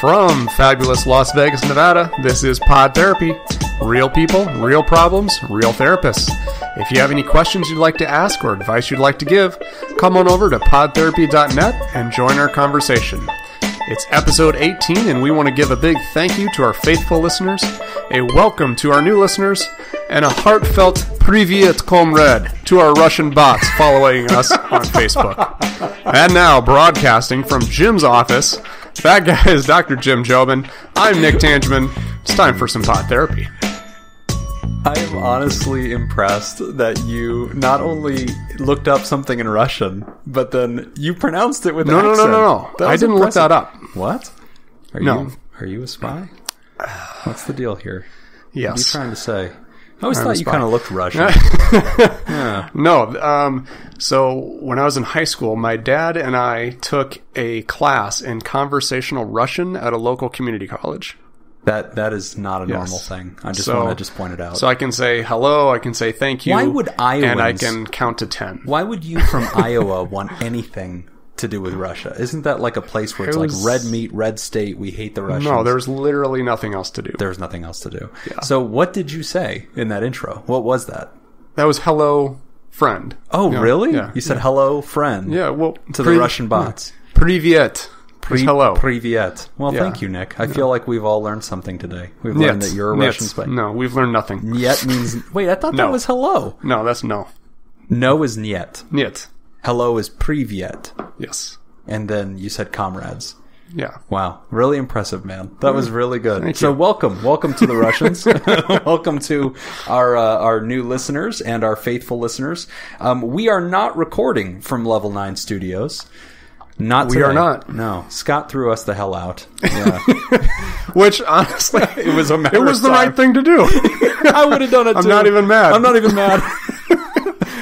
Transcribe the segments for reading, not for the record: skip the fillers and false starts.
From fabulous Las Vegas, Nevada, this is Pod Therapy. Real people, real problems, real therapists. If you have any questions you'd like to ask or advice you'd like to give, come on over to podtherapy.net and join our conversation. It's episode 18, and we want to give a big thank you to our faithful listeners, a welcome to our new listeners, and a heartfelt Privyet comrade to our Russian bots following us on Facebook. And now, broadcasting from Jim's office, that guy is Dr. Jim Jobin. I'm Nick Tangeman. It's time for some Pod Therapy. I am honestly impressed that you not only looked up something in Russian, but then you pronounced it with an accent. No. I didn't look that up. What? Are you a spy? What's the deal here? Yes. What are you trying to say? I always thought you kind of looked Russian. Yeah. No. So when I was in high school, my dad and I took a class in conversational Russian at a local community college. That is not a normal thing. I just want to point it out. So I can say hello, I can say thank you. Why would Iowans... And I can count to 10. Why would you from Iowa want anything to do with Russia? Isn't that like a place where it's like red meat, red state, we hate the Russians? No, there's literally nothing else to do. There's nothing else to do. Yeah. So what did you say in that intro? What was that? That was hello, friend. Oh, really? Yeah. You said hello, friend. Yeah, well... To the Russian bots. Privyet. Hello. Privyet. Well, thank you, Nick. I feel like we've all learned something today. We've learned that you're a Russian spy. No, we've learned nothing. Niet means... Wait, I thought that was hello. No, that's no. No is niet. Niet. Hello is Privyet. Yes. And then you said comrades. Yeah. Wow. Really impressive, man. That was really good. Thank so you. welcome to the Russians. Welcome to our new listeners and our faithful listeners. We are not recording from Level 9 Studios. Not today. We are not. No. Scott threw us the hell out. Yeah. Which, honestly, It was a matter it was of the time. right thing to do. I would have done it too. I'm not even mad. I'm not even mad.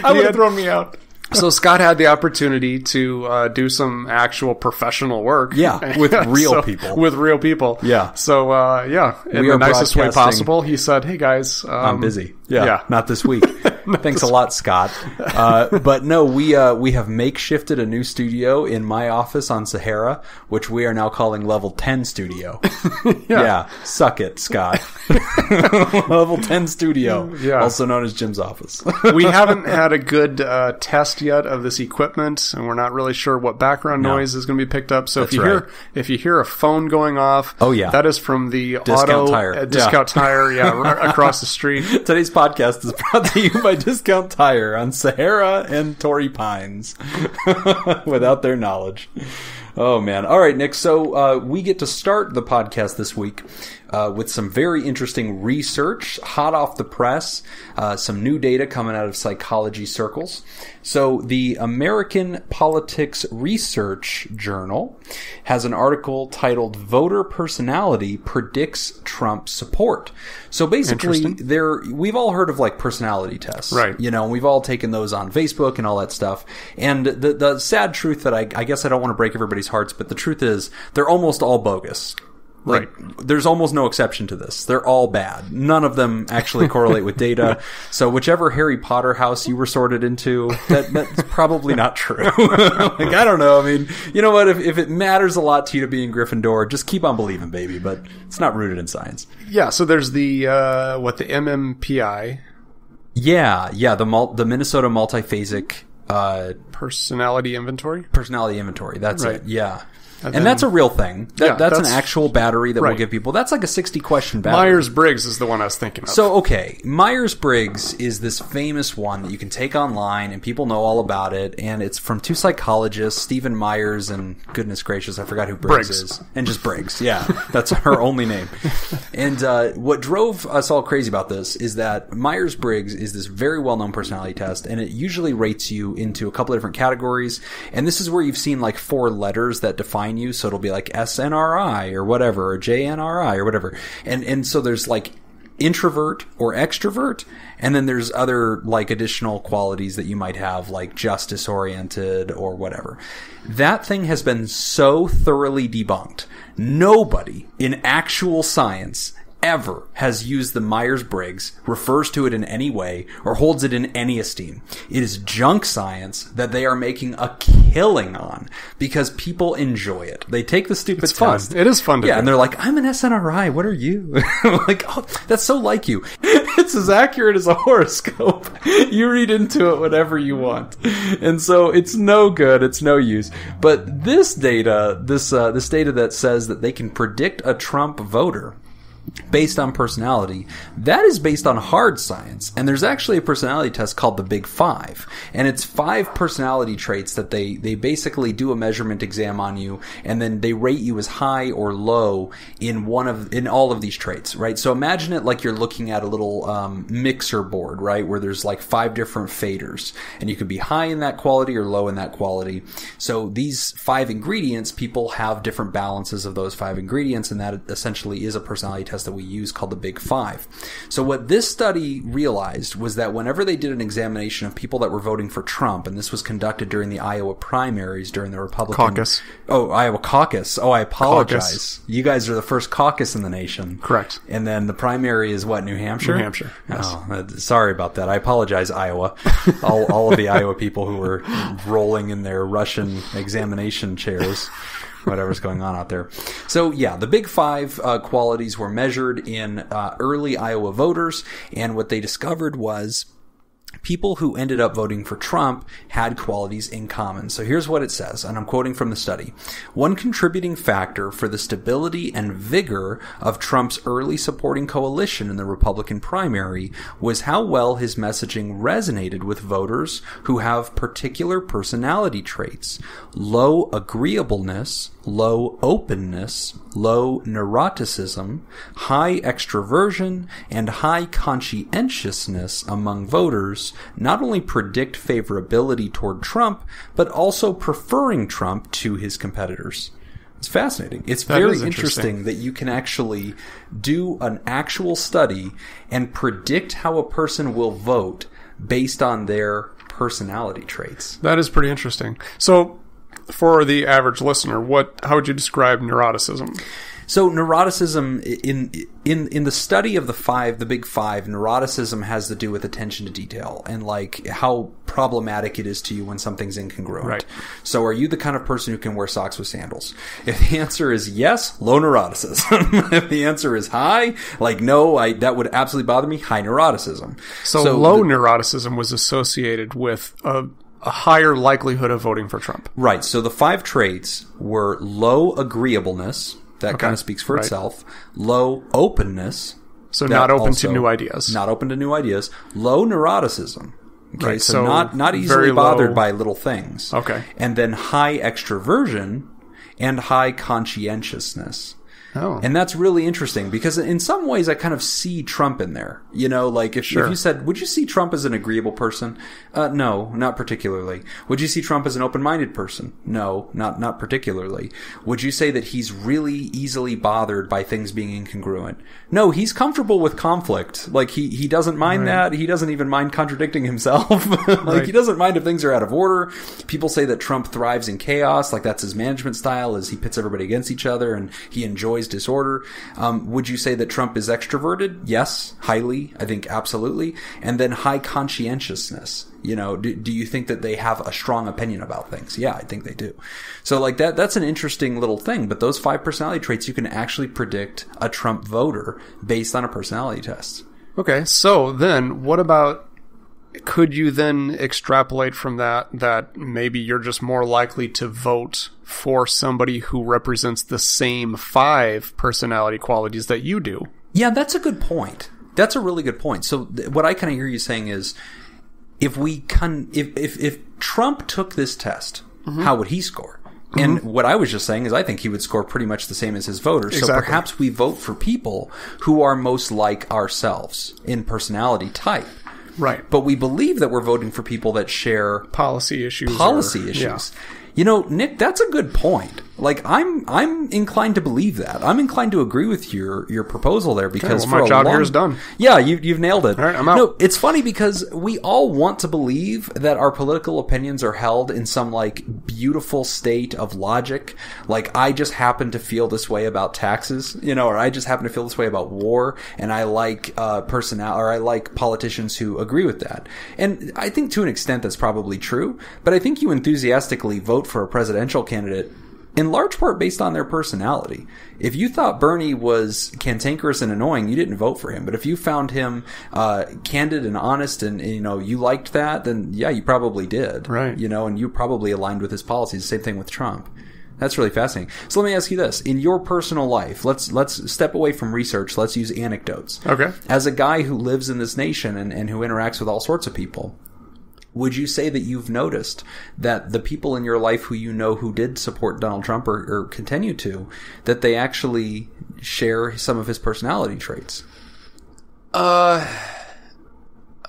I would have thrown me out. So Scott had the opportunity to do some actual professional work. Yeah, with real people. With real people. Yeah. So, in We the are nicest way broadcasting- possible, he said, hey guys. I'm busy. Yeah. Not this week. Thanks a this lot, Scott. But no, we have makeshifted a new studio in my office on Sahara, which we are now calling Level 10 Studio. Yeah. Suck it, Scott. Level 10 Studio. Yeah. Also known as Jim's office. We haven't had a good test yet of this equipment, and we're not really sure what background noise is going to be picked up. So if you hear a phone going off, that is from the Discount Tire. Discount Tire, right across the street. Today's podcast is brought to you by Discount Tire on Sahara and Torrey Pines. Without their knowledge. Oh, man. All right, Nick. So we get to start the podcast this week with some very interesting research, hot off the press, some new data coming out of psychology circles. So the American Politics Research Journal has an article titled Voter Personality Predicts Trump Support. So basically, we've all heard of like personality tests. Right. You know, we've all taken those on Facebook and all that stuff. And the sad truth that I guess I don't want to break everybody's hearts, but the truth is they're almost all bogus. Like, there's almost no exception to this. They're all bad. None of them actually correlate with data. So whichever Harry Potter house you were sorted into, that's probably not true. Like, I don't know. I mean, you know what? If it matters a lot to you to be in Gryffindor, just keep on believing, baby. But it's not rooted in science. Yeah, so there's the MMPI. Yeah, the Minnesota Multiphasic Personality Inventory? Personality Inventory. That's Right. it. Yeah. And that's a real thing. That's an actual battery that right. we'll give people. That's like a 60-question battery. Myers-Briggs is the one I was thinking of. So, okay, Myers-Briggs is this famous one that you can take online, and people know all about it, and it's from two psychologists, Stephen Myers and, goodness gracious, I forgot who Briggs is. And just Briggs, yeah. That's her only name. And what drove us all crazy about this is that Myers-Briggs is this very well-known personality test, and it usually rates you into a couple of different categories, and this is where you've seen like 4 letters that define you, so it'll be like SNRI or whatever, or JNRI or whatever. And so there's like introvert or extrovert, and then there's other like additional qualities that you might have, like justice oriented or whatever. That thing has been so thoroughly debunked. Nobody in actual science ever has used the Myers-Briggs, refers to it in any way, or holds it in any esteem. It is junk science that they are making a killing on because people enjoy it. They take the stupid test. It is fun to do. And they're like, I'm an SNRI. What are you? Like, oh, that's so like you. It's as accurate as a horoscope. You read into it whatever you want. And so it's no good. It's no use. But this data, this data that says that they can predict a Trump voter based on personality, that is based on hard science. And there's actually a personality test called the Big Five. And it's 5 personality traits that they basically do a measurement exam on you, and then they rate you as high or low in all of these traits, right? So imagine it like you're looking at a little mixer board, right? Where there's like 5 different faders, and you can be high in that quality or low in that quality. So these 5 ingredients, people have different balances of those 5 ingredients, and that essentially is a personality test that we use called the Big Five. So what this study realized was that whenever they did an examination of people that were voting for Trump, and this was conducted during the Iowa primaries during the Republican caucus. Oh, Iowa caucus. Oh, I apologize. Caucus. You guys are the first caucus in the nation. Correct. And then the primary is what, New Hampshire? New Hampshire. Yes. Oh, sorry about that. I apologize, Iowa. all of the Iowa people who were rolling in their Russian examination chairs. Whatever's going on out there. So yeah, the Big Five qualities were measured in early Iowa voters, and what they discovered was people who ended up voting for Trump had qualities in common. So here's what it says, and I'm quoting from the study. One contributing factor for the stability and vigor of Trump's early supporting coalition in the Republican primary was how well his messaging resonated with voters who have particular personality traits: low agreeableness, low openness, low neuroticism, high extroversion, and high conscientiousness among voters not only predict favorability toward Trump, but also preferring Trump to his competitors. It's fascinating. It's very interesting that you can actually do an actual study and predict how a person will vote based on their personality traits. That is pretty interesting. So, for the average listener, how would you describe neuroticism? So neuroticism, in the study of the Big Five, neuroticism has to do with attention to detail and like how problematic it is to you when something's incongruent. Right. So are you the kind of person who can wear socks with sandals? If the answer is yes, low neuroticism. If the answer is high, like no, that would absolutely bother me, high neuroticism. So low neuroticism was associated with a higher likelihood of voting for Trump. Right. So the 5 traits were low agreeableness. That kind of speaks for itself. Low openness. So not open to new ideas. Not open to new ideas. Low neuroticism. Okay, right, so not easily bothered by little things. Okay. And then high extroversion and high conscientiousness. Oh. And that's really interesting because in some ways I kind of see Trump in there. You know, like if you said, would you see Trump as an agreeable person? No, not particularly. Would you see Trump as an open-minded person? No, not particularly. Would you say that he's really easily bothered by things being incongruent? No, he's comfortable with conflict. Like he doesn't mind that. He doesn't even mind contradicting himself. He doesn't mind if things are out of order. People say that Trump thrives in chaos. Like that's his management style, is he pits everybody against each other and he enjoys disorder. Would you say that Trump is extroverted? Yes, highly. I think absolutely. And then high conscientiousness. You know, do you think that they have a strong opinion about things? Yeah, I think they do. So like that's an interesting little thing. But those 5 personality traits, you can actually predict a Trump voter based on a personality test. Okay, so then what about, could you then extrapolate from that maybe you're just more likely to vote for somebody who represents the same 5 personality qualities that you do? Yeah, that's a good point. That's a really good point. So what I kind of hear you saying is, if Trump took this test, how would he score? And what I was just saying is I think he would score pretty much the same as his voters. Exactly. So perhaps we vote for people who are most like ourselves in personality type. Right. But we believe that we're voting for people that share policy issues. Yeah. You know, Nick, that's a good point. Like, I'm inclined to believe that. I'm inclined to agree with your proposal there because my job here is done. Yeah, you've nailed it. All right, I'm out. No, it's funny because we all want to believe that our political opinions are held in some like beautiful state of logic. Like, I just happen to feel this way about taxes, or I just happen to feel this way about war, and I like I like politicians who agree with that. And I think to an extent that's probably true, but I think you enthusiastically vote for a presidential candidate in large part based on their personality. If you thought Bernie was cantankerous and annoying, you didn't vote for him. But if you found him candid and honest and you liked that, then yeah, you probably did. Right. And you probably aligned with his policies. Same thing with Trump. That's really fascinating. So let me ask you this. In your personal life, let's step away from research. Let's use anecdotes. Okay. As a guy who lives in this nation and who interacts with all sorts of people, would you say that you've noticed that the people in your life who did support Donald Trump or continue to, that they actually share some of his personality traits?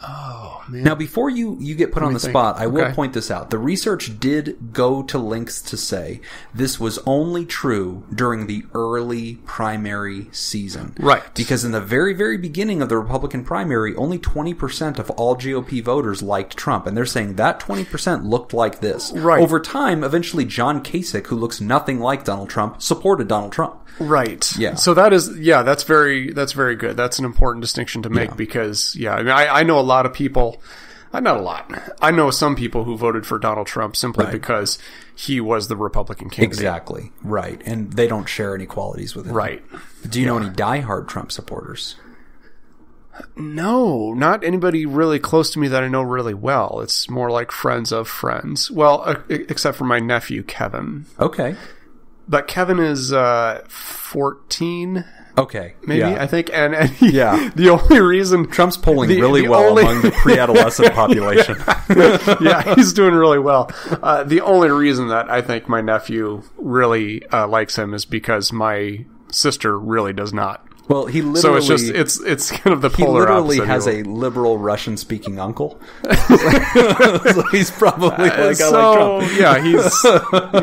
Oh, man. Now, before you get put on the spot, I will Okay. point this out. The research did go to lengths to say this was only true during the early primary season. Right. Because in the very, very beginning of the Republican primary, only 20% of all GOP voters liked Trump. And they're saying that 20% looked like this. Right. Over time, eventually John Kasich, who looks nothing like Donald Trump, supported Donald Trump. Right. Yeah. So that's very good. That's an important distinction to make because, I know a lot of people, not a lot. I know some people who voted for Donald Trump simply because he was the Republican candidate. Exactly. Right. And they don't share any qualities with him. Right. Do you know any diehard Trump supporters? No, not anybody really close to me that I know really well. It's more like friends of friends. Well, except for my nephew, Kevin. Okay. But Kevin is 14, Okay. maybe, Yeah. I think. And Yeah. the only reason... Trump's polling the really well only- among the pre-adolescent population. Yeah, he's doing really well. The only reason that I think my nephew really likes him is because my sister really does not. Well, he So literally... it's kind of the he polar literally opposite. has a liberal Russian-speaking uncle. So he's probably like, I like Trump.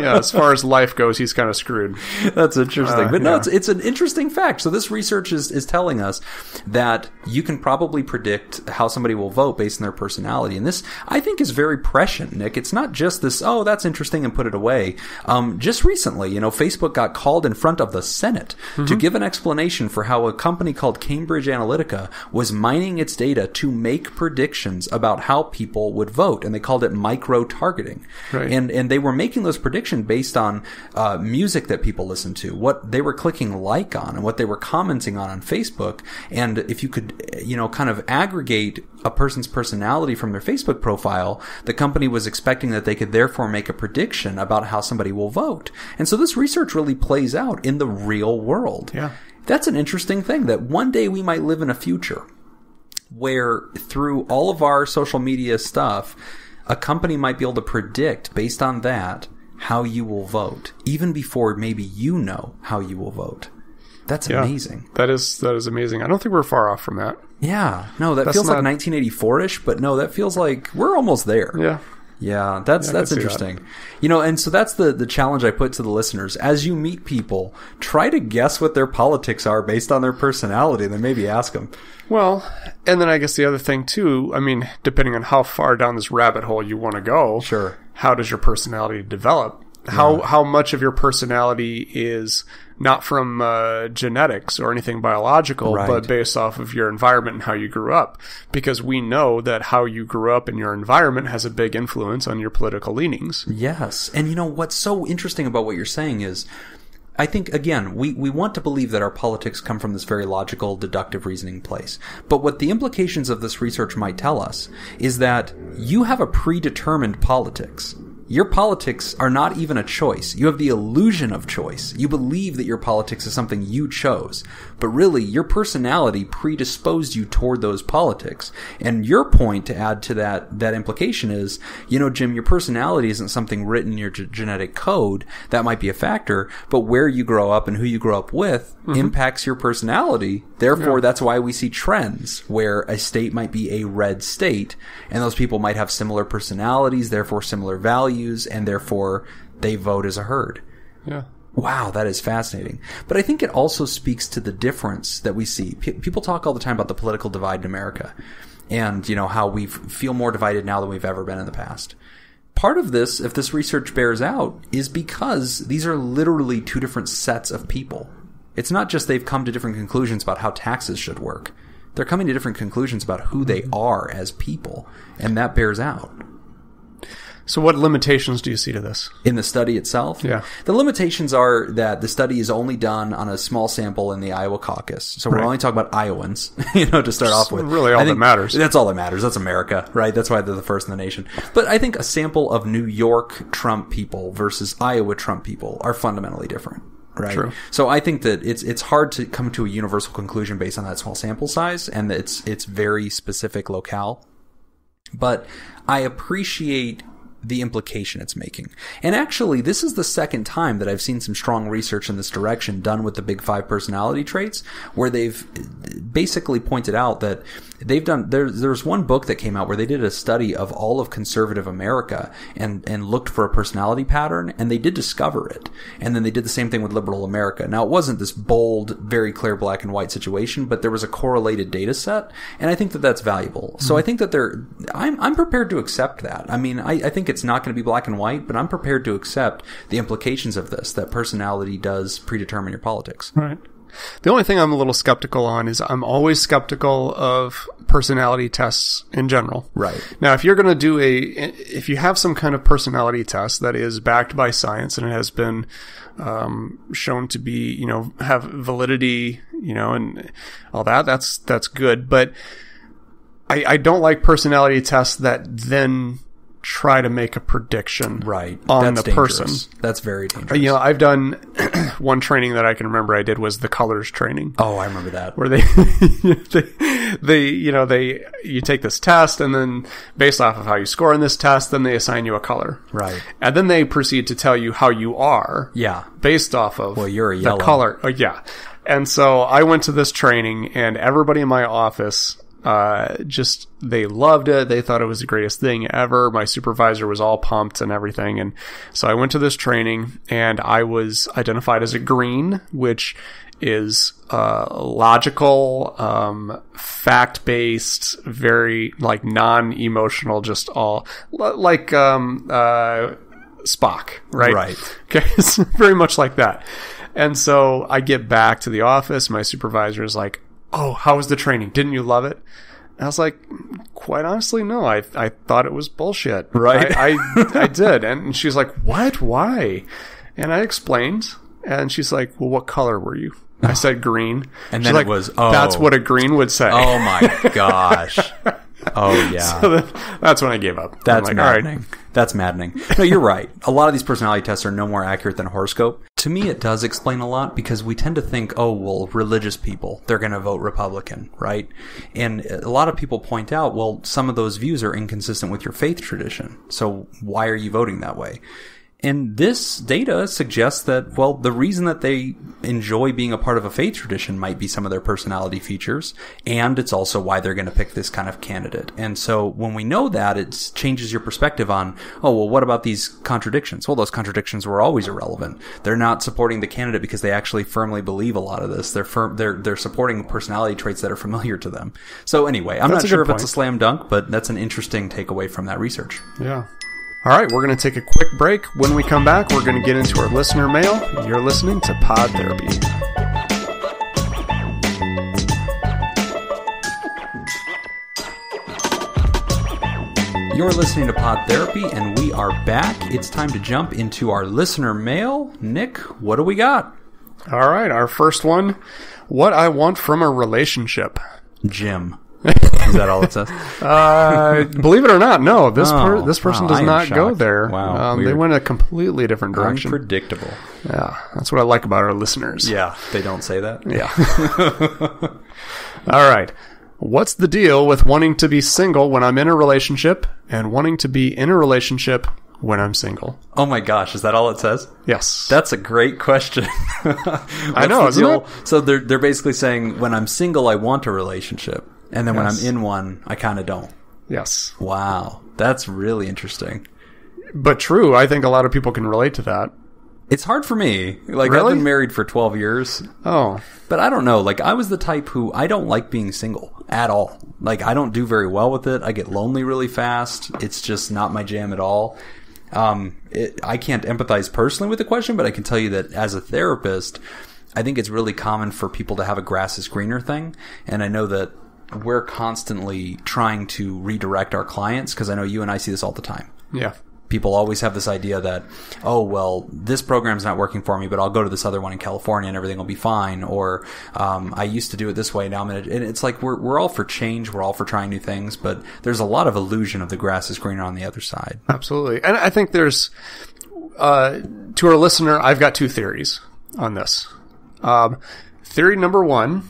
As far as life goes, he's kind of screwed. That's interesting. But no, yeah. it's an interesting fact. So this research is telling us that you can probably predict how somebody will vote based on their personality. And this, I think, is very prescient, Nick. It's not just this, oh, that's interesting and put it away. Just recently, Facebook got called in front of the Senate to give an explanation for how a company called Cambridge Analytica was mining its data to make predictions about how people would vote. And they called it micro-targeting. Right. And they were making those predictions based on music that people listen to, what they were clicking like on, and what they were commenting on Facebook. And if you could, kind of aggregate a person's personality from their Facebook profile, the company was expecting that they could therefore make a prediction about how somebody will vote. And so this research really plays out in the real world. Yeah. That's an interesting thing, that one day we might live in a future where through all of our social media stuff, a company might be able to predict based on that how you will vote, even before maybe you know how you will vote. That's amazing. That is amazing. I don't think we're far off from that. Yeah. No, that feels like 1984-ish, but no, that feels like we're almost there. Yeah. Yeah, that's interesting. And so that's the challenge I put to the listeners. As you meet people, try to guess what their politics are based on their personality, and then maybe ask them. Well, and then I guess the other thing too, I mean, depending on how far down this rabbit hole you want to go, Sure. How does your personality develop? How much of your personality is not from genetics or anything biological, Right. but based off of your environment and how you grew up? Because we know that how you grew up in your environment has a big influence on your political leanings. Yes. And what's so interesting about what you're saying is, I think, again, we want to believe that our politics come from this very logical, deductive reasoning place. But what the implications of this research might tell us is that you have a predetermined politics. Your politics are not even a choice. You have the illusion of choice. You believe that your politics is something you chose. But really, your personality predisposed you toward those politics. And your point to add to that implication is, Jim, your personality isn't something written in your genetic code. That might be a factor. But where you grow up and who you grow up with impacts your personality. Therefore, that's why we see trends where a state might be a red state. And those people might have similar personalities, therefore similar values, and therefore they vote as a herd. Yeah. Wow, that is fascinating. But I think it also speaks to the difference that we see. People talk all the time about the political divide in America and, how we feel more divided now than we've ever been in the past. Part of this, if this research bears out, is because these are literally two different sets of people. It's not just they've come to different conclusions about how taxes should work. They're coming to different conclusions about who they are as people, and that bears out. So what limitations do you see to this? In the study itself? Yeah. The limitations are that the study is only done on a small sample in the Iowa caucus. So we're only talking about Iowans, to start off with. Really all that matters. That's all that matters. That's America, right? That's why they're the first in the nation. But I think a sample of New York Trump people versus Iowa Trump people are fundamentally different. Right. True. So I think that it's hard to come to a universal conclusion based on that small sample size, and it's very specific locale. But I appreciate the implication it's making. And actually, this is the second time that I've seen some strong research in this direction done with the Big Five personality traits, where they've basically pointed out that they've done, there's one book that came out where they did a study of all of conservative America and looked for a personality pattern, and they did discover it. And then they did the same thing with liberal America. Now, it wasn't this bold, very clear black and white situation, but there was a correlated data set, and I think that that's valuable. Mm-hmm. So I think that I'm prepared to accept that. I mean, I think it's not going to be black and white, but I'm prepared to accept the implications of this, that personality does predetermine your politics. Right. The only thing I'm a little skeptical on is I'm always skeptical of personality tests in general. Right. Now, if you're going to if you have some kind of personality test that is backed by science and it has been shown to be, have validity, and all that's good. But I don't like personality tests that then try to make a prediction on the person. That's very dangerous. I've done one training that I can remember I did was the colors training. Oh, I remember that. Where you take this test, and then based off of how you score in this test, then they assign you a color. Right. And then they proceed to tell you how you are. Yeah. Based off of you're a yellow. The color. Yeah. And so I went to this training, and everybody in my office they loved it. They thought it was the greatest thing ever. My supervisor was all pumped and everything. And so I went to this training, and I was identified as a green, which is logical, fact-based, very non-emotional, just all like Spock, right? Right. Okay, it's very much like that. And so I get back to the office. My supervisor is like, "Oh, how was the training? Didn't you love it?" And I was like, quite honestly, no. I thought it was bullshit. Right. I did. And she's like, "What? Why?" And I explained. And she's like, "Well, what color were you?" I said green. And then it was, that's what a green would say. Oh my gosh. Oh yeah. So that's when I gave up. That's maddening. All right. That's maddening. No, you're right. A lot of these personality tests are no more accurate than a horoscope. To me, it does explain a lot, because we tend to think, oh, well, religious people, they're going to vote Republican, right? And a lot of people point out, well, some of those views are inconsistent with your faith tradition. So why are you voting that way? And this data suggests that, well, the reason that they enjoy being a part of a faith tradition might be some of their personality features, and it's also why they're going to pick this kind of candidate. And so when we know that, it changes your perspective on, oh, well, what about these contradictions? Well, those contradictions were always irrelevant. They're not supporting the candidate because they actually firmly believe a lot of this. They're supporting personality traits that are familiar to them. So anyway, I'm not sure if it's a slam dunk, but that's an interesting takeaway from that research. Yeah. All right, we're going to take a quick break. When we come back, we're going to get into our listener mail. You're listening to Pod Therapy. You're listening to Pod Therapy, and we are back. It's time to jump into our listener mail. Nick, what do we got? All right, our first one. What I want from a relationship. Jim. Is that all it says? Believe it or not, no. This person does not go there. Wow, they went a completely different direction. Unpredictable. Yeah, that's what I like about our listeners. Yeah, they don't say that. Yeah. All right. What's the deal with wanting to be single when I'm in a relationship and wanting to be in a relationship when I'm single? Oh my gosh, is that all it says? Yes. That's a great question. I know, isn't it? So they're basically saying, when I'm single, I want a relationship. And then when I'm in one, I kind of don't. Yes. Wow. That's really interesting. But true. I think a lot of people can relate to that. It's hard for me. Like, Really? I've been married for 12 years. Oh. But I don't know. Like, I was the type who, I don't like being single at all. Like, I don't do very well with it. I get lonely really fast. It's just not my jam at all. I can't empathize personally with the question, but I can tell you that as a therapist, I think it's really common for people to have a grass is greener thing. And I know that we're constantly trying to redirect our clients, because I know you and I see this all the time. Yeah. People always have this idea that, oh, well, this program's not working for me, but I'll go to this other one in California and everything will be fine. Or, I used to do it this way. Now and it's like, we're all for change. We're all for trying new things, but there's a lot of illusion of the grass is greener on the other side. Absolutely. And I think there's, to our listener, I've got two theories on this. Theory number one,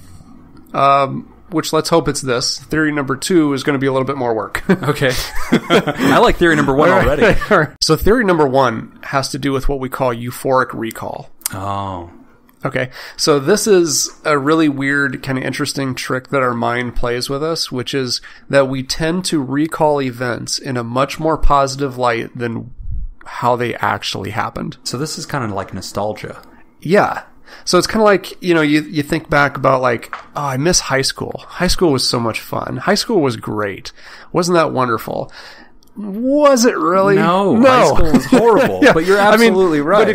which let's hope it's this. Theory number two is going to be a little bit more work. Okay. I like theory number one already. So theory number one has to do with what we call euphoric recall. Oh. Okay. So this is a really weird, kind of interesting trick that our mind plays with us, which is that we tend to recall events in a much more positive light than how they actually happened. So this is kind of like nostalgia. Yeah. So it's kind of like, you think back about like, oh, I miss high school. High school was so much fun. High school was great. Wasn't that wonderful? Was it really? No. High school was horrible. Yeah. But you're absolutely right.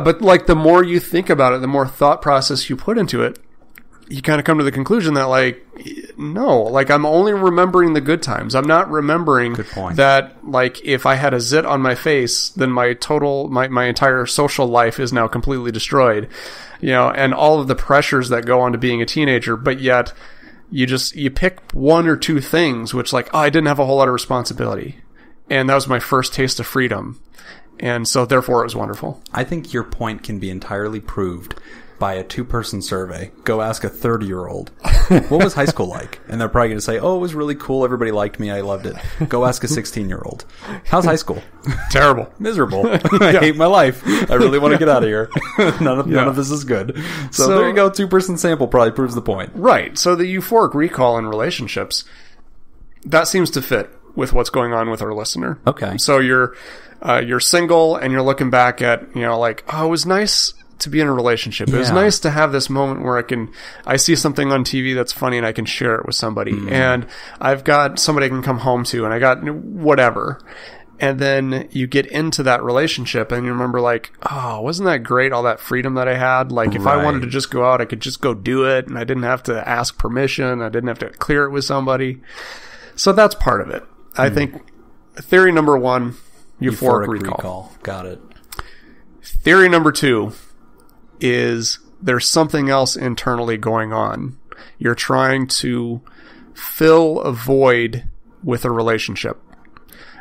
But like the more you think about it, the more thought process you put into it, you kind of come to the conclusion that like, no, like I'm only remembering the good times. I'm not remembering that like if I had a zit on my face, then my entire social life is now completely destroyed, and all of the pressures that go on to being a teenager. But yet you pick one or two things, which like, oh, I didn't have a whole lot of responsibility. And that was my first taste of freedom. And so therefore it was wonderful. I think your point can be entirely proved by a 2-person survey. Go ask a 30-year-old, what was high school like? And they're probably going to say, oh, it was really cool. Everybody liked me. I loved it. Go ask a 16-year-old. How's high school? Terrible. Miserable. I hate my life. I really want to get out of here. None of this is good. So there you go. 2-person sample probably proves the point. Right. So the euphoric recall in relationships, that seems to fit with what's going on with our listener. Okay. So you're single and you're looking back at, like, oh, it was nice to be in a relationship. It was nice to have this moment where I see something on TV that's funny and I can share it with somebody. And I've got somebody I can come home to and I got whatever. And then you get into that relationship and you remember like, oh, wasn't that great? All that freedom that I had. Like if I wanted to just go out, I could just go do it. And I didn't have to ask permission. I didn't have to clear it with somebody. So that's part of it. I think theory number one, euphoric recall. Got it. Theory number two is there's something else internally going on. You're trying to fill a void with a relationship.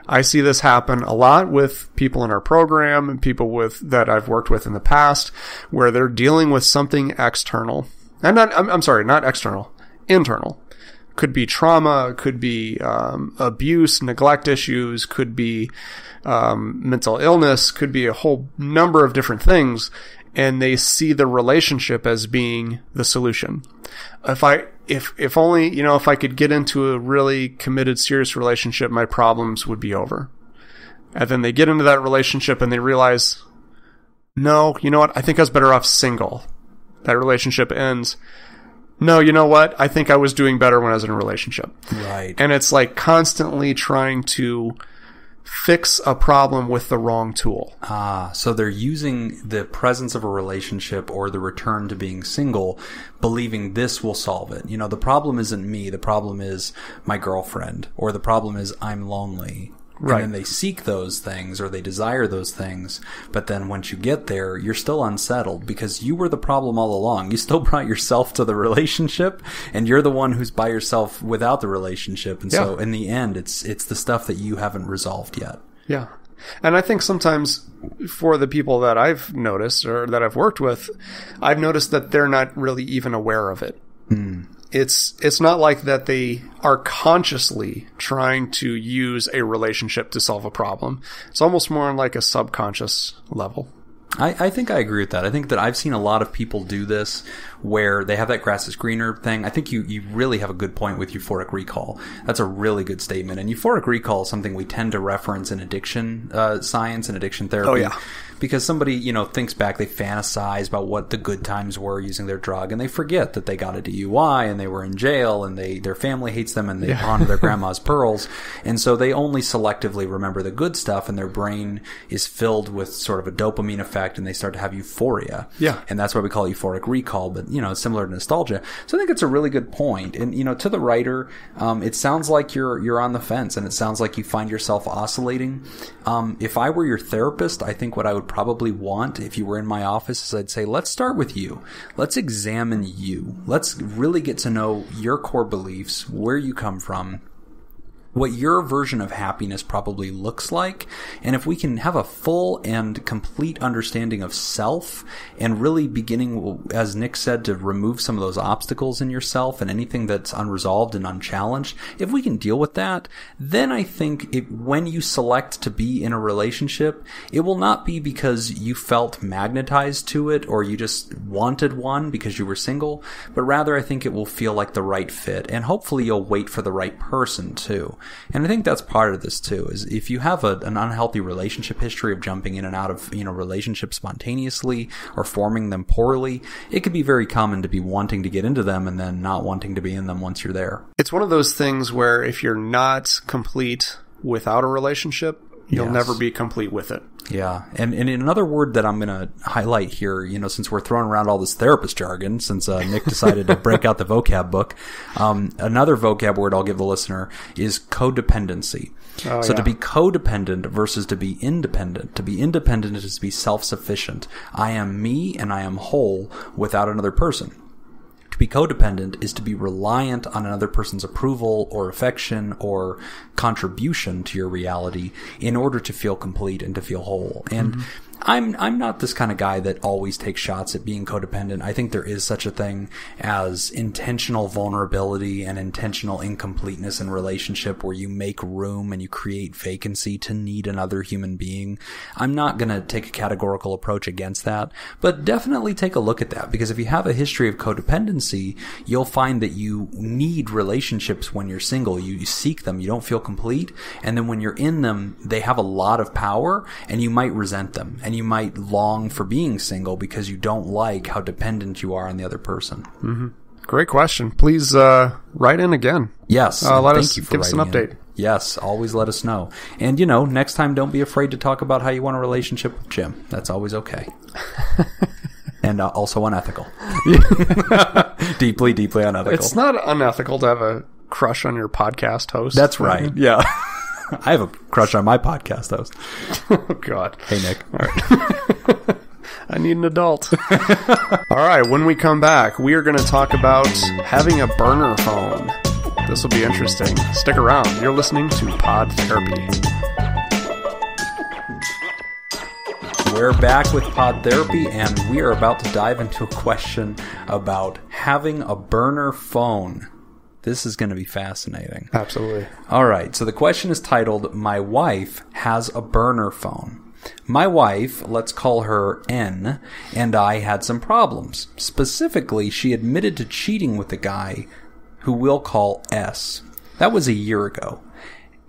I see this happen a lot with people in our program and people that I've worked with in the past where they're dealing with something external. And not external, internal. Could be trauma, could be abuse, neglect issues, could be mental illness, could be a whole number of different things. And they see the relationship as being the solution. If I could get into a really committed, serious relationship, my problems would be over. And then they get into that relationship and they realize, no, you know what? I think I was better off single. That relationship ends. No, you know what? I think I was doing better when I was in a relationship. Right. And it's like constantly trying to fix a problem with the wrong tool. So they're using the presence of a relationship or the return to being single, believing this will solve it. The problem isn't me. The problem is my girlfriend, or the problem is I'm lonely. Right. And then they seek those things or they desire those things. But then once you get there, you're still unsettled because you were the problem all along. You still brought yourself to the relationship and you're the one who's by yourself without the relationship. And so in the end, it's the stuff that you haven't resolved yet. Yeah. And I think sometimes for the people that I've noticed or that I've worked with, I've noticed that they're not really even aware of it. It's not like that they are consciously trying to use a relationship to solve a problem. It's almost more on like a subconscious level. I think I agree with that. I think that I've seen a lot of people do this where they have that grass is greener thing. I think you really have a good point with euphoric recall. That's a really good statement. And euphoric recall is something we tend to reference in addiction science and addiction therapy. Oh, yeah. Because somebody, thinks back, they fantasize about what the good times were using their drug, and they forget that they got a DUI and they were in jail and their family hates them and they pawned their grandma's pearls. And so they only selectively remember the good stuff, and their brain is filled with sort of a dopamine effect, and they start to have euphoria. Yeah. And that's why we call it euphoric recall, but, it's similar to nostalgia. So I think it's a really good point. And, to the writer, it sounds like you're on the fence, and it sounds like you find yourself oscillating. If I were your therapist, I think what I would probably want if you were in my office is I'd say, let's start with you. Let's examine you. Let's really get to know your core beliefs, where you come from, what your version of happiness probably looks like. And if we can have a full and complete understanding of self and really beginning, as Nick said, to remove some of those obstacles in yourself and anything that's unresolved and unchallenged, if we can deal with that, then I think when you select to be in a relationship, it will not be because you felt magnetized to it or you just wanted one because you were single, but rather I think it will feel like the right fit. And hopefully you'll wait for the right person too. And I think that's part of this too, is if you have an unhealthy relationship history of jumping in and out of, relationships spontaneously or forming them poorly, it could be very common to be wanting to get into them and then not wanting to be in them once you're there. It's one of those things where if you're not complete without a relationship, you'll never be complete with it. Yeah. And another word that I'm going to highlight here, since we're throwing around all this therapist jargon, since Nick decided to break out the vocab book, another vocab word I'll give the listener is codependency. To be codependent versus to be independent. To be independent is to be self-sufficient. I am me and I am whole without another person. To be codependent is to be reliant on another person's approval or affection or contribution to your reality in order to feel complete and to feel whole. And I'm not this kind of guy that always takes shots at being codependent. I think there is such a thing as intentional vulnerability and intentional incompleteness in relationship where you make room and you create vacancy to need another human being. I'm not going to take a categorical approach against that, but definitely take a look at that, because if you have a history of codependency, you'll find that you need relationships when you're single. You seek them, you don't feel complete, and then when you're in them, they have a lot of power and you might resent them. And you might long for being single because you don't like how dependent you are on the other person. Mm-hmm. Great question. Please write in again. Yes. Give us an update. In. Yes, always let us know. And, next time don't be afraid to talk about how you want a relationship with Jim. That's always okay. And also unethical. Deeply, deeply unethical. It's not unethical to have a crush on your podcast host. That's right. Yeah. I have a crush on my podcast host. Oh, God. Hey, Nick. All right. I need an adult. All right. When we come back, we are going to talk about having a burner phone. This will be interesting. Stick around. You're listening to Pod Therapy. We're back with Pod Therapy, and we are about to dive into a question about having a burner phone. This is going to be fascinating. Absolutely. All right. So the question is titled, My Wife Has a Burner Phone. My wife, let's call her N, and I had some problems. Specifically, she admitted to cheating with a guy who we'll call S. That was a year ago.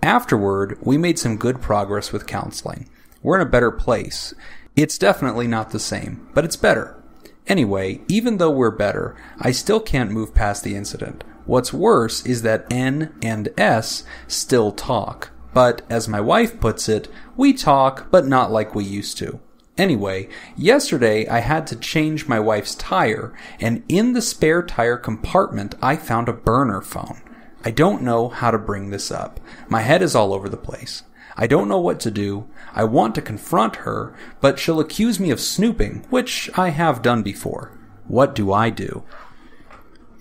Afterward, we made some good progress with counseling. We're in a better place. It's definitely not the same, but it's better. Anyway, even though we're better, I still can't move past the incident. What's worse is that N and S still talk. But, as my wife puts it, we talk, but not like we used to. Anyway, yesterday I had to change my wife's tire, and in the spare tire compartment I found a burner phone. I don't know how to bring this up. My head is all over the place. I don't know what to do. I want to confront her, but she'll accuse me of snooping, which I have done before. What do I do?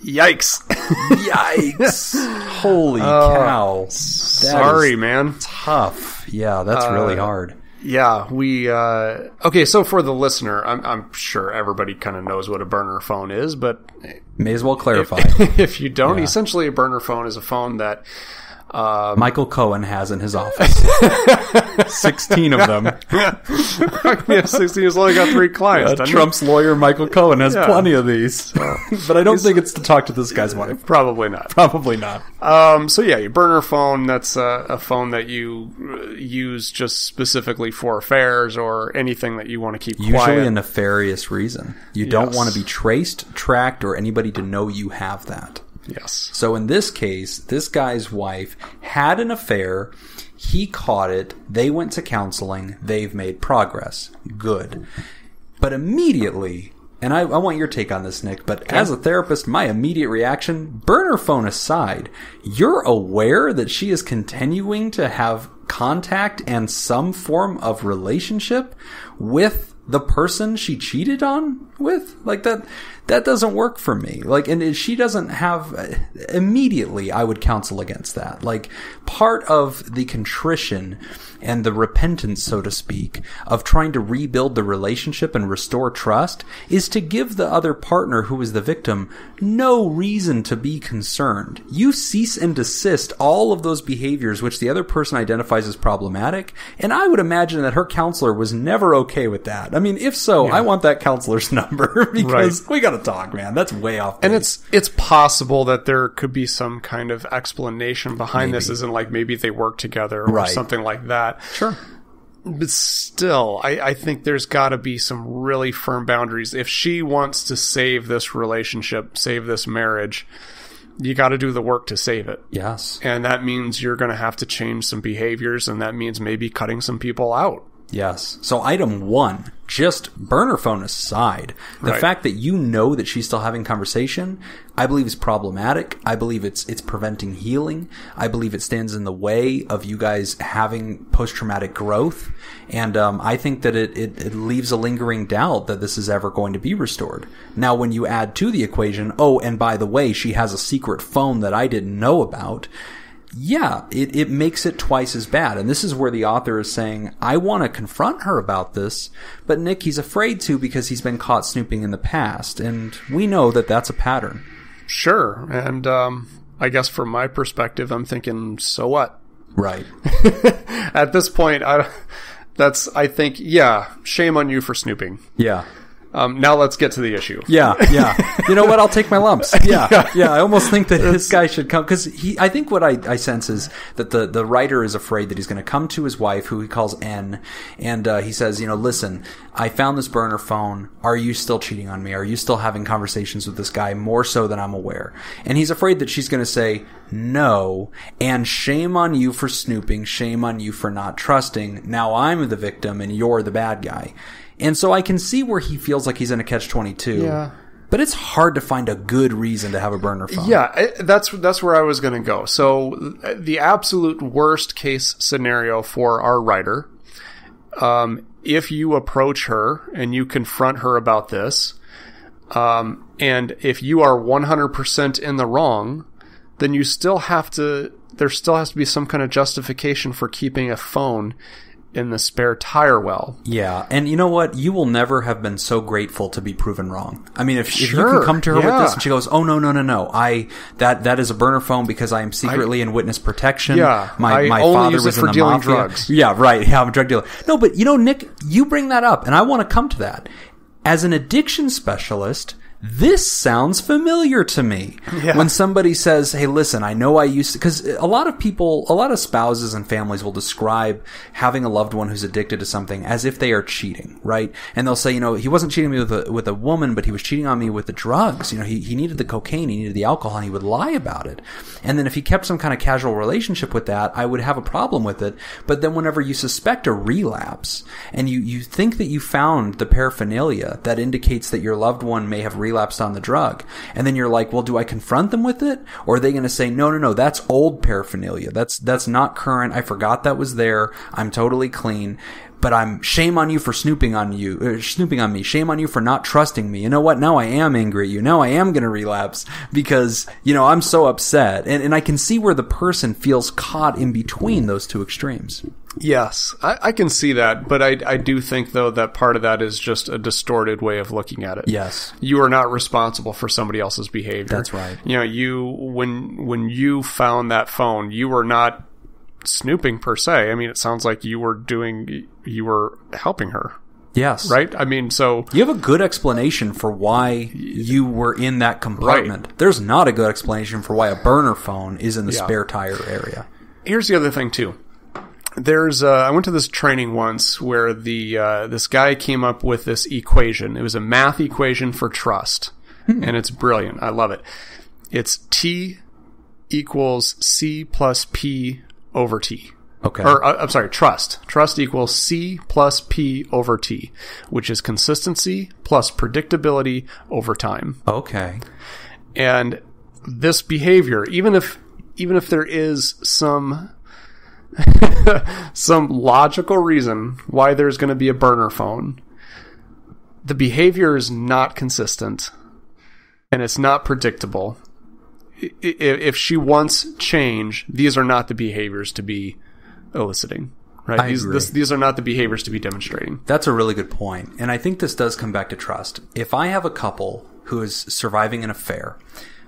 Yikes. Yikes. Holy cow. Sorry, man. Tough. Yeah, that's really hard. Yeah, we... okay, so for the listener, I'm sure everybody kind of knows what a burner phone is, but... May as well clarify. If you don't, essentially a burner phone is a phone that Michael Cohen has in his office. 16 of them. Yeah, 16. He's only got 3 clients. Trump's lawyer, Michael Cohen, has plenty of these. But I don't think it's to talk to this guy's wife. Probably not. Probably not. So yeah, your burner phone, that's a phone that you use just specifically for affairs or anything that you want to keep quiet. Usually a nefarious reason. You don't want to be traced, tracked, or anybody to know you have that. Yes. So in this case, this guy's wife had an affair. He caught it. They went to counseling. They've made progress. Good. But immediately, and I want your take on this, Nick, but as a therapist, my immediate reaction, burner phone aside, you're aware that she is continuing to have contact and some form of relationship with the person she cheated on with? Like, that doesn't work for me. Like, and she doesn't have, immediately I would counsel against that. Like, part of the contrition and the repentance, so to speak, of trying to rebuild the relationship and restore trust is to give the other partner who is the victim no reason to be concerned. You cease and desist all of those behaviors which the other person identifies as problematic, and I would imagine that her counselor was never okay with that. I mean, if so, I want that counselor's number because we gotta talk, man. That's way off base. And it's possible that there could be some kind of explanation behind this, isn't like maybe they work together or something like that. Sure. But still, I think there's got to be some really firm boundaries. If she wants to save this relationship, save this marriage, you got to do the work to save it. Yes. And that means you're going to have to change some behaviors, and that means maybe cutting some people out. Yes. So item 1, just burner phone aside, the fact that you know that she's still having conversation, I believe is problematic. I believe it's preventing healing. I believe it stands in the way of you guys having post-traumatic growth. And I think that it leaves a lingering doubt that this is ever going to be restored. Now, when you add to the equation, oh, and by the way, she has a secret phone that I didn't know about, yeah, it makes it twice as bad. And this is where the author is saying, I want to confront her about this, but Nick, he's afraid to because he's been caught snooping in the past. And we know that that's a pattern. Sure. And I guess from my perspective, I'm thinking, so what? Right. At this point, I think, yeah, shame on you for snooping. Yeah. Now let's get to the issue. Yeah. You know what? I'll take my lumps. Yeah. I almost think that this guy should come, because I think what I sense is that the writer is afraid that he's going to come to his wife, who he calls N, and he says, listen, I found this burner phone. Are you still cheating on me? Are you still having conversations with this guy more so than I'm aware? And he's afraid that she's going to say no, and shame on you for snooping, shame on you for not trusting. Now I'm the victim and you're the bad guy. And so I can see where he feels like he's in a catch-22. Yeah. But it's hard to find a good reason to have a burner phone. Yeah, that's where I was going to go. So the absolute worst case scenario for our writer, if you approach her and you confront her about this, and if you are 100% in the wrong, then there still has to be some kind of justification for keeping a phone in the spare tire well. Yeah, and you know what? You will never have been so grateful to be proven wrong. I mean, if you can come to her with this and she goes, "Oh no, that is a burner phone because I am secretly in witness protection. Yeah, my father was in the dealing mafia. Drugs. Yeah, right. Yeah, I'm a drug dealer. No, but Nick, you bring that up, and I want to come to that. As an addiction specialist, this sounds familiar to me. Yeah. When somebody says, hey, listen, I know I used to, because a lot of spouses and families will describe having a loved one who's addicted to something as if they are cheating, right? And they'll say, he wasn't cheating me with a woman, but he was cheating on me with the drugs. He needed the cocaine, he needed the alcohol, and he would lie about it. And then if he kept some kind of casual relationship with that, I would have a problem with it. But then whenever you suspect a relapse and you think that you found the paraphernalia that indicates that your loved one may have relapsed on the drug, and then you're like, well, do I confront them with it, or are they going to say, no, that's old paraphernalia, that's not current, I forgot that was there, I'm totally clean? but shame on you for snooping on me. Shame on you for not trusting me. You know what? Now I am angry at you. Now I am going to relapse because, I'm so upset. And I can see where the person feels caught in between those two extremes. Yes, I can see that, but I do think, though, that part of that is just a distorted way of looking at it. Yes. You are not responsible for somebody else's behavior. That's right. When you found that phone, you were not snooping per se. I mean, it sounds like you were helping her. Yes. Right? I mean, so... You have a good explanation for why you were in that compartment. Right. There's not a good explanation for why a burner phone is in the spare tire area. Here's the other thing, too. I went to this training once where this guy came up with this equation. It was a math equation for trust. And it's brilliant. I love it. It's T equals C plus P over T. Okay. Or, I'm sorry, trust. Trust equals C plus P over T, which is consistency plus predictability over time. Okay. And this behavior, even if there is some logical reason why there's going to be a burner phone, the behavior is not consistent and it's not predictable. If she wants change, these are not the behaviors to be eliciting, right? These are not the behaviors to be demonstrating. That's a really good point. And I think this does come back to trust. If I have a couple who is surviving an affair,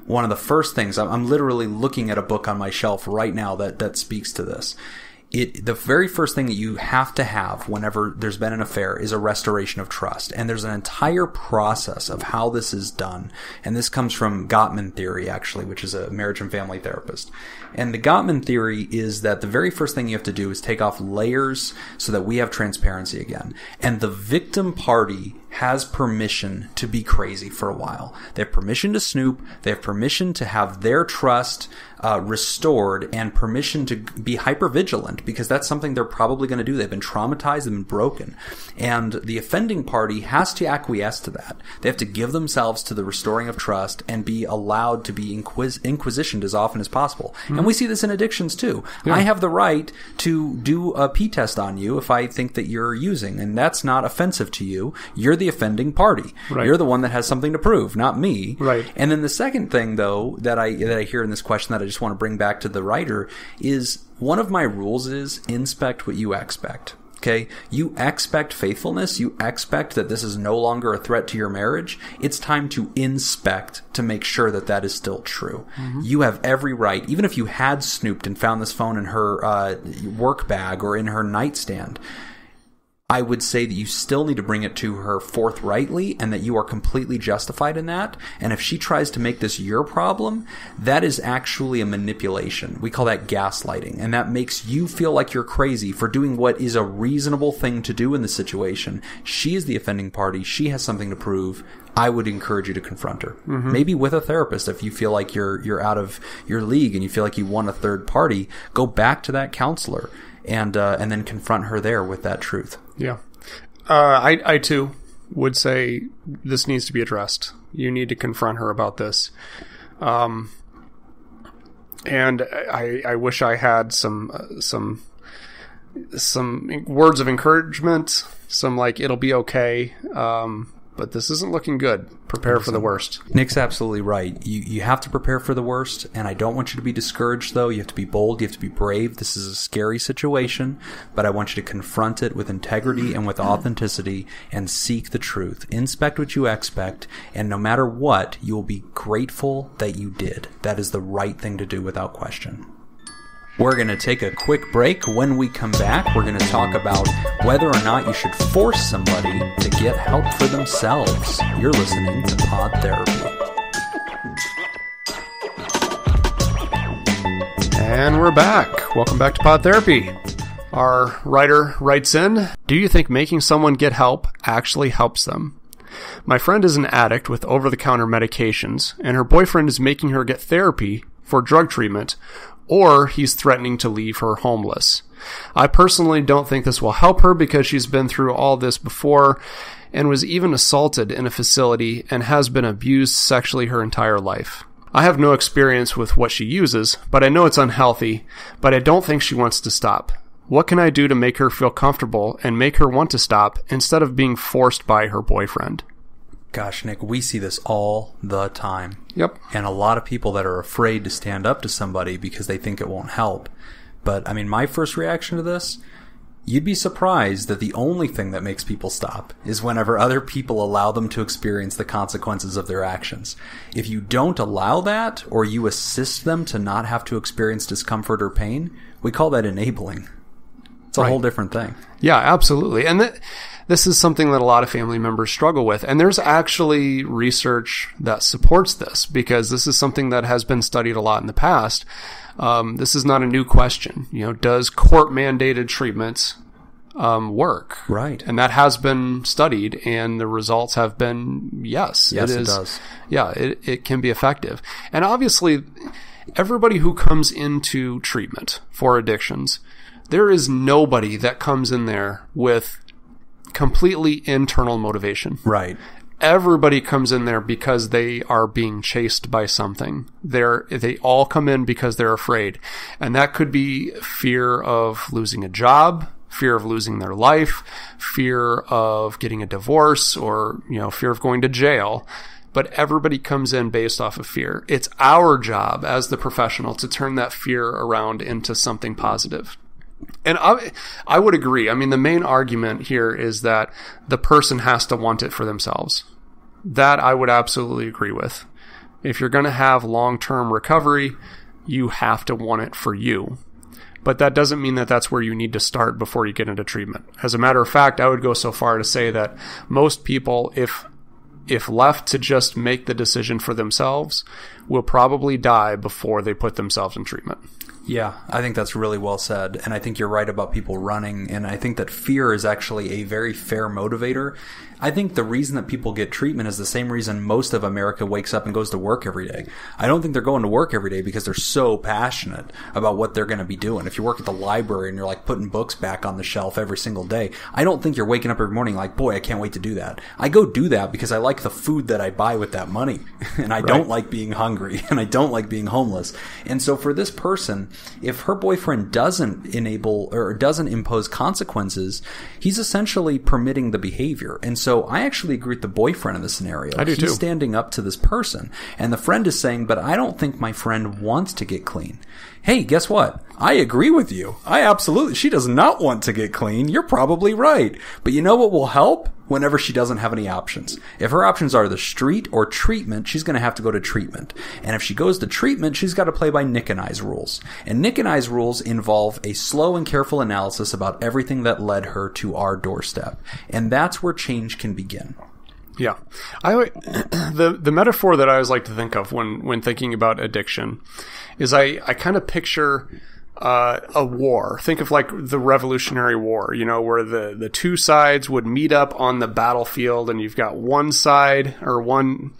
one of the first things, I'm literally looking at a book on my shelf right now that speaks to this. The very first thing that you have to have whenever there's been an affair is a restoration of trust. And there's an entire process of how this is done. And this comes from Gottman theory, actually, which is a marriage and family therapist. And the Gottman theory is that the very first thing you have to do is take off layers so that we have transparency again. And the victim party has permission to be crazy for a while. They have permission to snoop. They have permission to have their trust restored and permission to be hypervigilant because that's something they're probably going to do. They've been traumatized, they've been broken. And the offending party has to acquiesce to that. They have to give themselves to the restoring of trust and be allowed to be inquisitioned as often as possible. Mm-hmm. And we see this in addictions too. Yeah. I have the right to do a P-test on you if I think that you're using, and that's not offensive to you. You're the offending party. Right. You're the one that has something to prove, not me. Right. And then the second thing, though, that I hear in this question that I just want to bring back to the writer is one of my rules is inspect what you expect. Okay? You expect faithfulness. You expect that this is no longer a threat to your marriage. It's time to inspect to make sure that that is still true. Mm-hmm. You have every right, even if you had snooped and found this phone in her work bag or in her nightstand, I would say that you still need to bring it to her forthrightly and that you are completely justified in that. And if she tries to make this your problem, that is actually a manipulation. We call that gaslighting. And that makes you feel like you're crazy for doing what is a reasonable thing to do in the situation. She is the offending party. She has something to prove. I would encourage you to confront her. Mm-hmm. Maybe with a therapist if you feel like you're out of your league and you feel like you want a third party. Go back to that counselor and then confront her there with that truth. Yeah. I too would say this needs to be addressed. You need to confront her about this. And I wish I had some words of encouragement, some like, it'll be okay. But this isn't looking good. Prepare for the worst. Nick's absolutely right. You have to prepare for the worst, and I don't want you to be discouraged, though. You have to be bold. You have to be brave. This is a scary situation, but I want you to confront it with integrity and with authenticity and seek the truth. Inspect what you expect, and no matter what, you will be grateful that you did. That is the right thing to do without question. We're going to take a quick break. When we come back, we're going to talk about whether or not you should force somebody to get help for themselves. You're listening to Pod Therapy. And we're back. Welcome back to Pod Therapy. Our writer writes in, do you think making someone get help actually helps them? My friend is an addict with over-the-counter medications, and her boyfriend is making her get therapy for drug treatment, or he's threatening to leave her homeless. I personally don't think this will help her because she's been through all this before and was even assaulted in a facility and has been abused sexually her entire life. I have no experience with what she uses, but I know it's unhealthy, but I don't think she wants to stop. What can I do to make her feel comfortable and make her want to stop instead of being forced by her boyfriend? Gosh, Nick, we see this all the time. Yep. And a lot of people that are afraid to stand up to somebody because they think it won't help. But, I mean, my first reaction to this, you'd be surprised that the only thing that makes people stop is whenever other people allow them to experience the consequences of their actions. If you don't allow that, or you assist them to not have to experience discomfort or pain, we call that enabling. It's a whole different thing. Yeah, absolutely. And this is something that a lot of family members struggle with. And there's actually research that supports this, because this is something that has been studied a lot in the past. This is not a new question. Does court-mandated treatments work? Right. And that has been studied, and the results have been yes. Yes, it does. Yeah, it can be effective. And obviously, everybody who comes into treatment for addictions, there is nobody that comes in there with completely internal motivation. Right. Everybody comes in there because they are being chased by something. They all come in because they're afraid. And that could be fear of losing a job, fear of losing their life, fear of getting a divorce, or, fear of going to jail. But everybody comes in based off of fear. It's our job as the professional to turn that fear around into something positive. And I would agree. I mean, the main argument here is that the person has to want it for themselves. That I would absolutely agree with. If you're going to have long-term recovery, you have to want it for you. But that doesn't mean that that's where you need to start before you get into treatment. As a matter of fact, I would go so far to say that most people, if left to just make the decision for themselves, will probably die before they put themselves in treatment. Yeah, I think that's really well said. And I think you're right about people running. And I think that fear is actually a very fair motivator. I think the reason that people get treatment is the same reason most of America wakes up and goes to work every day. I don't think they're going to work every day because they're so passionate about what they're going to be doing. If you work at the library and you're like putting books back on the shelf every single day, I don't think you're waking up every morning like, boy, I can't wait to do that. I go do that because I like the food that I buy with that money. And I don't like being hungry, and I don't like being homeless. And so for this person, if her boyfriend doesn't enable or doesn't impose consequences, he's essentially permitting the behavior. And so I actually agree with the boyfriend in the scenario. I do too. He's standing up to this person. And the friend is saying, but I don't think my friend wants to get clean. Hey, guess what? I agree with you. She does not want to get clean. You're probably right. But you know what will help? Whenever she doesn't have any options. If her options are the street or treatment, she's going to have to go to treatment. And if she goes to treatment, she's got to play by Nick and I's rules. And Nick and I's rules involve a slow and careful analysis about everything that led her to our doorstep. And that's where change can begin. Yeah. The metaphor that I always like to think of when thinking about addiction is I kind of picture a war. Think of like the Revolutionary War, where the two sides would meet up on the battlefield, and you've got one side or one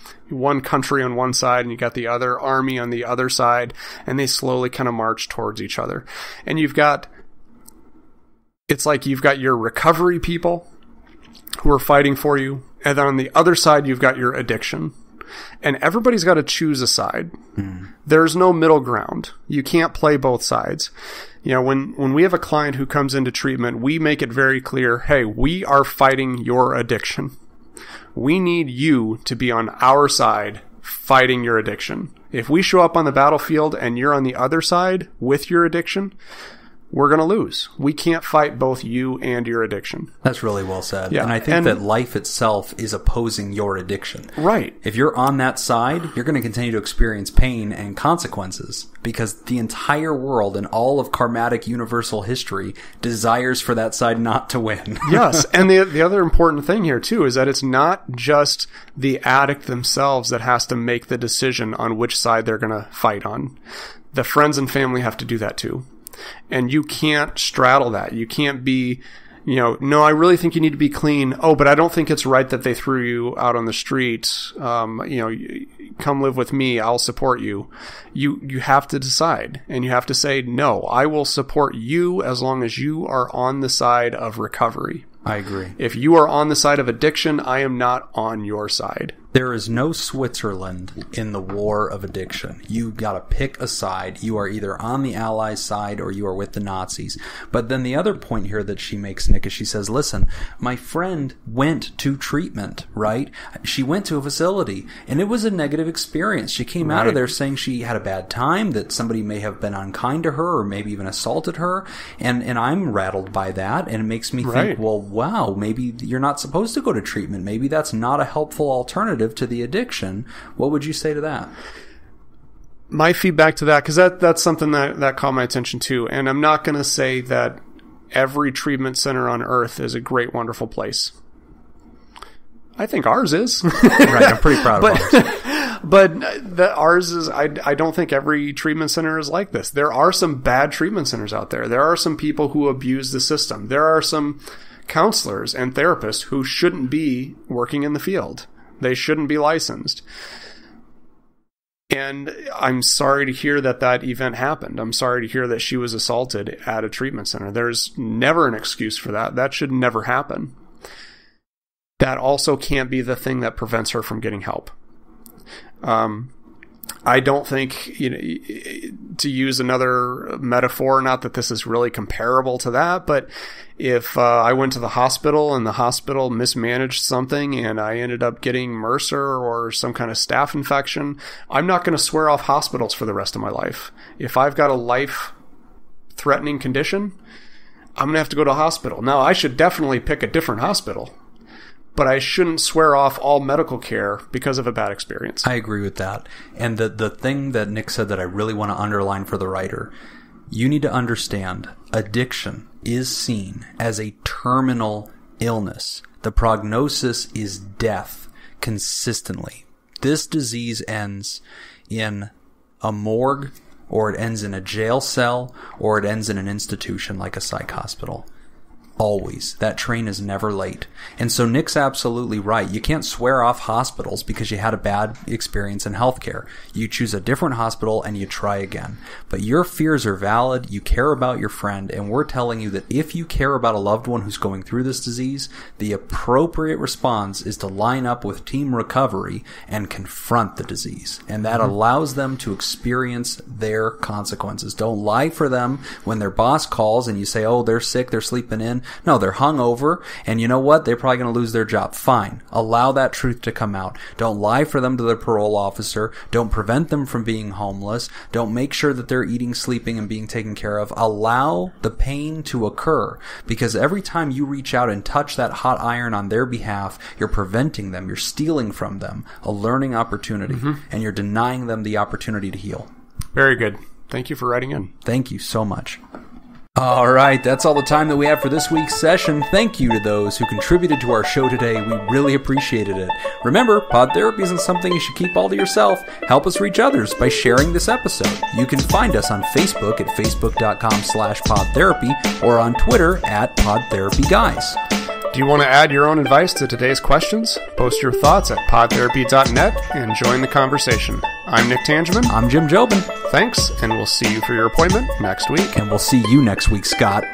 country on one side, and you got the other army on the other side, and they slowly kind of march towards each other. And it's like you've got your recovery people who are fighting for you, and then on the other side you've got your addiction. And everybody's got to choose a side. There's no middle ground. You can't play both sides. When we have a client who comes into treatment, we make it very clear, hey, we are fighting your addiction. We need you to be on our side fighting your addiction. If we show up on the battlefield and you're on the other side with your addiction, we're going to lose. We can't fight both you and your addiction. That's really well said. Yeah. And I think that life itself is opposing your addiction. Right. If you're on that side, you're going to continue to experience pain and consequences because the entire world and all of karmatic universal history desires for that side not to win. Yes. And the other important thing here too is that it's not just the addict themselves that has to make the decision on which side they're going to fight on. The friends and family have to do that too. And you can't straddle that. You can't be, no, I really think you need to be clean. Oh, but I don't think it's right that they threw you out on the street. Come live with me. I'll support you. You have to decide, and you have to say, no, I will support you as long as you are on the side of recovery. I agree. If you are on the side of addiction, I am not on your side. There is no Switzerland in the war of addiction. You got to pick a side. You are either on the Allies' side or you are with the Nazis. But then the other point here that she makes, Nick, is she says, listen, my friend went to treatment, right? She went to a facility, and it was a negative experience. She came out of there saying she had a bad time, that somebody may have been unkind to her or maybe even assaulted her. And I'm rattled by that, and it makes me think, well, wow, maybe you're not supposed to go to treatment. Maybe that's not a helpful alternative to the addiction. What would you say to that? My feedback to that, because that's something that caught my attention too, and I'm not going to say that every treatment center on earth is a great, wonderful place. I think ours is. Right, I'm pretty proud of ours. But ours is, I don't think every treatment center is like this. There are some bad treatment centers out there. There are some people who abuse the system. There are some counselors and therapists who shouldn't be working in the field. They shouldn't be licensed. And I'm sorry to hear that event happened. I'm sorry to hear that she was assaulted at a treatment center. There's never an excuse for that. That should never happen. That also can't be the thing that prevents her from getting help. I don't think, to use another metaphor, not that this is really comparable to that, but if I went to the hospital and the hospital mismanaged something and I ended up getting MRSA or some kind of staph infection, I'm not going to swear off hospitals for the rest of my life. If I've got a life-threatening condition, I'm going to have to go to a hospital. Now, I should definitely pick a different hospital, but I shouldn't swear off all medical care because of a bad experience. I agree with that. And the thing that Nick said that I really want to underline for the writer, you need to understand addiction is seen as a terminal illness. The prognosis is death consistently. This disease ends in a morgue, or it ends in a jail cell, or it ends in an institution like a psych hospital. Always. That train is never late. And so Nick's absolutely right. You can't swear off hospitals because you had a bad experience in healthcare. You choose a different hospital and you try again. But your fears are valid. You care about your friend. And we're telling you that if you care about a loved one who's going through this disease, the appropriate response is to line up with Team Recovery and confront the disease. And that allows them to experience their consequences. Don't lie for them when their boss calls and you say, oh, they're sick, they're sleeping in. No, they're hungover, and you know what? They're probably going to lose their job. Fine. Allow that truth to come out. Don't lie for them to their parole officer. Don't prevent them from being homeless. Don't make sure that they're eating, sleeping, and being taken care of. Allow the pain to occur, because every time you reach out and touch that hot iron on their behalf, you're preventing them. You're stealing from them a learning opportunity, and you're denying them the opportunity to heal. Very good. Thank you for writing in. Thank you so much. All right, that's all the time that we have for this week's session. Thank you to those who contributed to our show today. We really appreciated it. Remember, pod therapy isn't something you should keep all to yourself. Help us reach others by sharing this episode. You can find us on Facebook at facebook.com/podtherapy or on Twitter at podtherapyguys. Do you want to add your own advice to today's questions? Post your thoughts at podtherapy.net and join the conversation. I'm Nick Tangeman. I'm Jim Jobin. Thanks, and we'll see you for your appointment next week. And we'll see you next week, Scott.